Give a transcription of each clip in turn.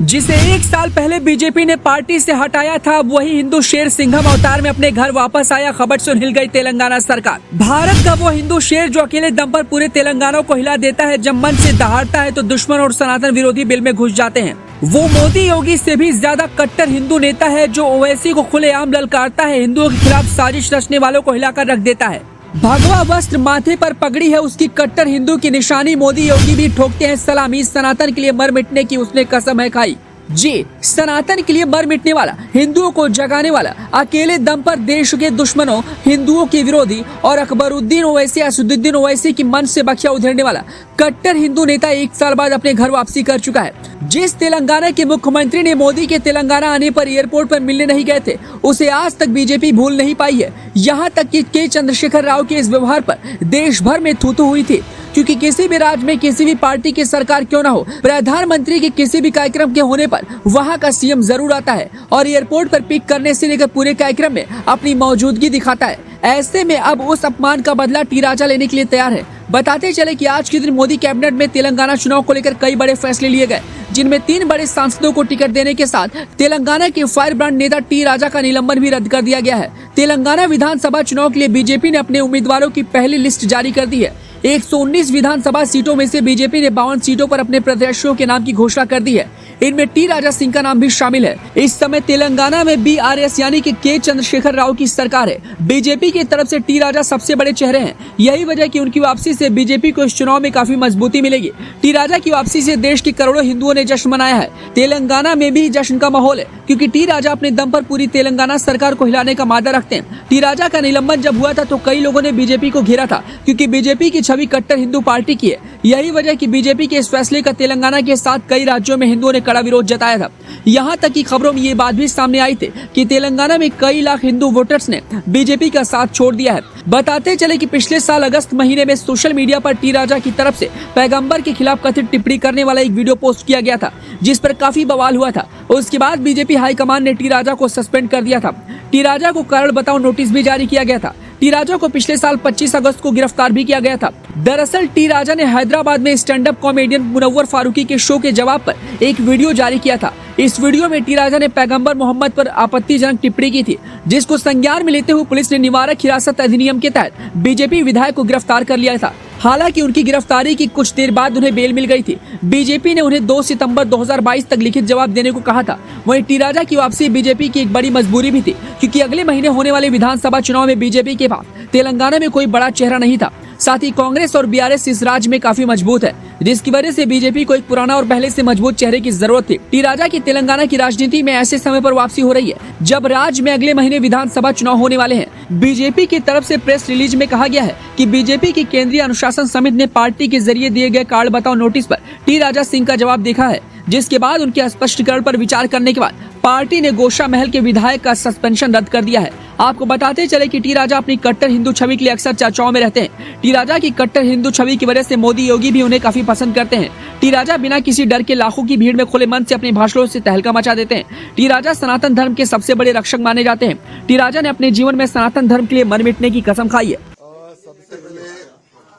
जिसे एक साल पहले बीजेपी ने पार्टी से हटाया था, वही हिंदू शेर सिंघम अवतार में अपने घर वापस आया। खबर सुन हिल गई तेलंगाना सरकार। भारत का वो हिंदू शेर जो अकेले दम पर पूरे तेलंगाना को हिला देता है, जब मन से दहाड़ता है तो दुश्मन और सनातन विरोधी बिल में घुस जाते हैं। वो मोदी योगी से भी ज्यादा कट्टर हिंदू नेता है जो ओवैसी को खुलेआम ललकारता है, हिंदुओं के खिलाफ साजिश रचने वालों को हिलाकर रख देता है। भगवा वस्त्र, माथे पर पगड़ी है उसकी, कट्टर हिंदू की निशानी। मोदी योगी भी ठोकते हैं सलामी। सनातन के लिए मर मिटने की उसने कसम है खाई। जी, सनातन के लिए मर मिटने वाला, हिंदुओं को जगाने वाला, अकेले दम पर देश के दुश्मनों, हिंदुओं के विरोधी और अकबरुद्दीन ओवैसी, असदुद्दीन ओवैसी की मन से बखिया उधेड़ने वाला कट्टर हिंदू नेता एक साल बाद अपने घर वापसी कर चुका है। जिस तेलंगाना के मुख्यमंत्री ने मोदी के तेलंगाना आने पर एयरपोर्ट पर मिलने नहीं गए थे, उसे आज तक बीजेपी भूल नहीं पाई है। यहाँ तक कि के चंद्रशेखर राव के इस व्यवहार पर देश भर में थू थू हुई थी, क्योंकि किसी भी राज्य में किसी भी पार्टी की सरकार क्यों न हो, प्रधानमंत्री के किसी भी कार्यक्रम के होने पर वहां का सीएम जरूर आता है और एयरपोर्ट पर पिक करने से लेकर पूरे कार्यक्रम में अपनी मौजूदगी दिखाता है। ऐसे में अब उस अपमान का बदला टी राजा लेने के लिए तैयार है। बताते चले कि आज के दिन मोदी कैबिनेट में तेलंगाना चुनाव को लेकर कई बड़े फैसले लिए गए, जिनमें 3 बड़े सांसदों को टिकट देने के साथ तेलंगाना के फायर ब्रांड नेता टी राजा का निलंबन भी रद्द कर दिया गया है। तेलंगाना विधानसभा चुनाव के लिए बीजेपी ने अपने उम्मीदवारों की पहली लिस्ट जारी कर दी है। 119 विधानसभा सीटों में से बीजेपी ने 52 सीटों पर अपने प्रत्याशियों के नाम की घोषणा कर दी है। इनमें टी राजा सिंह का नाम भी शामिल है। इस समय तेलंगाना में बीआरएस यानी कि के चंद्रशेखर राव की सरकार है। बीजेपी की तरफ से टी राजा सबसे बड़े चेहरे हैं। यही वजह कि उनकी वापसी से बीजेपी को इस चुनाव में काफी मजबूती मिलेगी। टी राजा की वापसी से देश के करोड़ों हिंदुओं ने जश्न मनाया है। तेलंगाना में भी जश्न का माहौल है, क्योंकि टी राजा अपने दम पर पूरी तेलंगाना सरकार को हिलाने का मादा रखते हैं। टी राजा का निलंबन जब हुआ था तो कई लोगों ने बीजेपी को घेरा था, क्योंकि बीजेपी की छवि कट्टर हिंदू पार्टी की है। यही वजह कि बीजेपी के इस फैसले का तेलंगाना के साथ कई राज्यों में हिंदुओं ने कड़ा विरोध जताया था। यहाँ तक कि खबरों में ये बात भी सामने आई थी कि तेलंगाना में कई लाख हिंदू वोटर्स ने बीजेपी का साथ छोड़ दिया है। बताते चले कि पिछले साल अगस्त महीने में सोशल मीडिया पर टी राजा की तरफ से पैगंबर के खिलाफ कथित टिप्पणी करने वाला एक वीडियो पोस्ट किया गया था, जिस पर काफी बवाल हुआ था। उसके बाद बीजेपी हाईकमान ने टी राजा को सस्पेंड कर दिया था। टी राजा को कारण बताओ नोटिस भी जारी किया गया था। टी राजा को पिछले साल 25 अगस्त को गिरफ्तार भी किया गया था। दरअसल टी राजा ने हैदराबाद में stand up comedian Munawar Faruqui के शो के जवाब पर एक वीडियो जारी किया था। इस वीडियो में टी राजा ने पैगंबर मोहम्मद पर आपत्तिजनक टिप्पणी की थी, जिसको संज्ञान में लेते हुए पुलिस ने निवारक हिरासत अधिनियम के तहत बीजेपी विधायक को गिरफ्तार कर लिया था। हालांकि उनकी गिरफ्तारी की कुछ देर बाद उन्हें बेल मिल गई थी। बीजेपी ने उन्हें 2 सितंबर 2022 तक लिखित जवाब देने को कहा था। वहीं टी राजा की वापसी बीजेपी की एक बड़ी मजबूरी भी थी, क्योंकि अगले महीने होने वाले विधानसभा चुनाव में बीजेपी के पास तेलंगाना में कोई बड़ा चेहरा नहीं था। साथ ही कांग्रेस और बीआरएस इस राज्य में काफी मजबूत है, जिसकी वजह से बीजेपी को एक पुराना और पहले से मजबूत चेहरे की जरूरत थी। टी राजा की तेलंगाना की राजनीति में ऐसे समय पर वापसी हो रही है जब राज्य में अगले महीने विधानसभा चुनाव होने वाले हैं। बीजेपी की तरफ से प्रेस रिलीज में कहा गया है कि बीजेपी की केंद्रीय अनुशासन समिति ने पार्टी के जरिए दिए गए कार्ड बताओ नोटिस पर टी राजा सिंह का जवाब देखा है, जिसके बाद उनके स्पष्टीकरण पर विचार करने के बाद पार्टी ने गोशा महल के विधायक का सस्पेंशन रद्द कर दिया है। आपको बताते चले कि टी राजा अपनी कट्टर हिंदू छवि के लिए अक्सर चर्चाओं में रहते हैं। टी राजा की कट्टर हिंदू छवि की वजह से मोदी योगी भी उन्हें काफी पसंद करते हैं। टी राजा बिना किसी डर के लाखों की भीड़ में खुले मन से अपने भाषणों से तहलका मचा देते हैं। टी राजा सनातन धर्म के सबसे बड़े रक्षक माने जाते हैं। टी राजा ने अपने जीवन में सनातन धर्म के लिए मर मिटने की कसम खाई है। सबसे पहले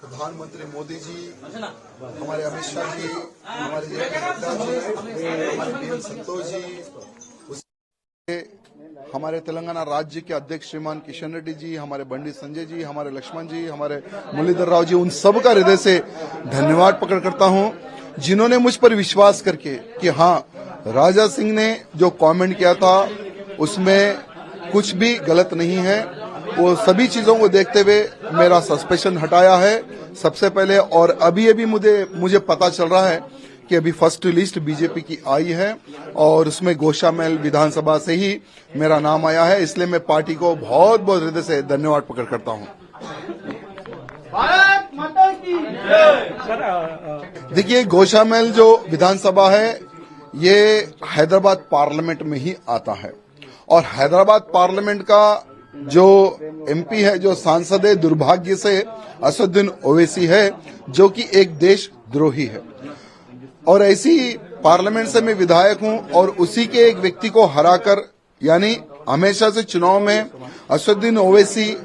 प्रधानमंत्री मोदी जी, हमारे अमित शाह जी, हमारे नड्डा जी, हमारे पीएम संतोष जी, हमारे तेलंगाना राज्य के अध्यक्ष श्रीमान किशन रेड्डी जी, हमारे बंडी संजय जी, हमारे लक्ष्मण जी, हमारे मुरलीधर राव जी, उन सब का हृदय से धन्यवाद प्रकट करता हूं, जिन्होंने मुझ पर विश्वास करके कि हाँ, राजा सिंह ने जो कमेंट किया था उसमें कुछ भी गलत नहीं है। वो सभी चीजों को देखते हुए मेरा सस्पेंशन हटाया है सबसे पहले। और अभी मुझे पता चल रहा है कि अभी फर्स्ट लिस्ट बीजेपी की आई है और उसमें गोशा महल विधानसभा से ही मेरा नाम आया है। इसलिए मैं पार्टी को बहुत बहुत हृदय से धन्यवाद प्रकट करता हूं। देखिए, गोशा महल जो विधानसभा है ये हैदराबाद पार्लियामेंट में ही आता है और हैदराबाद पार्लियामेंट का जो एमपी है, जो सांसद है, दुर्भाग्य से असदुद्दीन ओवैसी है, जो कि एक देशद्रोही है। और ऐसी पार्लियामेंट से मैं विधायक हूं और उसी के एक व्यक्ति को हराकर, यानी हमेशा से चुनाव में असदुद्दीन ओवैसी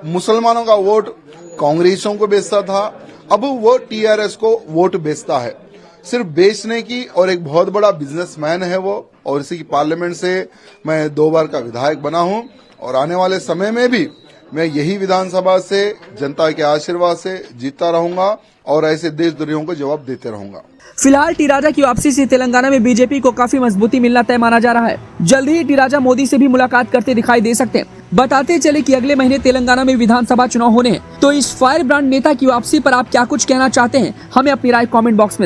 मुसलमानों का वोट कांग्रेसों को बेचता था, अब वो टीआरएस को वोट बेचता है। सिर्फ बेचने की, और एक बहुत बड़ा बिजनेसमैन है वो, और इसी की पार्लियामेंट से मैं 2 बार का विधायक बना हूं, और आने वाले समय में भी मैं यही विधानसभा से जनता के आशीर्वाद से जीतता रहूंगा और ऐसे देशद्रोहियों को जवाब देते रहूंगा। फिलहाल टी राजा की वापसी से तेलंगाना में बीजेपी को काफी मजबूती मिलना तय माना जा रहा है। जल्द ही टी राजा मोदी से भी मुलाकात करते दिखाई दे सकते हैं। बताते चले कि अगले महीने तेलंगाना में विधानसभा चुनाव होने हैं, तो इस फायर ब्रांड नेता की वापसी पर आप क्या कुछ कहना चाहते हैं, हमें अपनी राय कमेंट बॉक्स में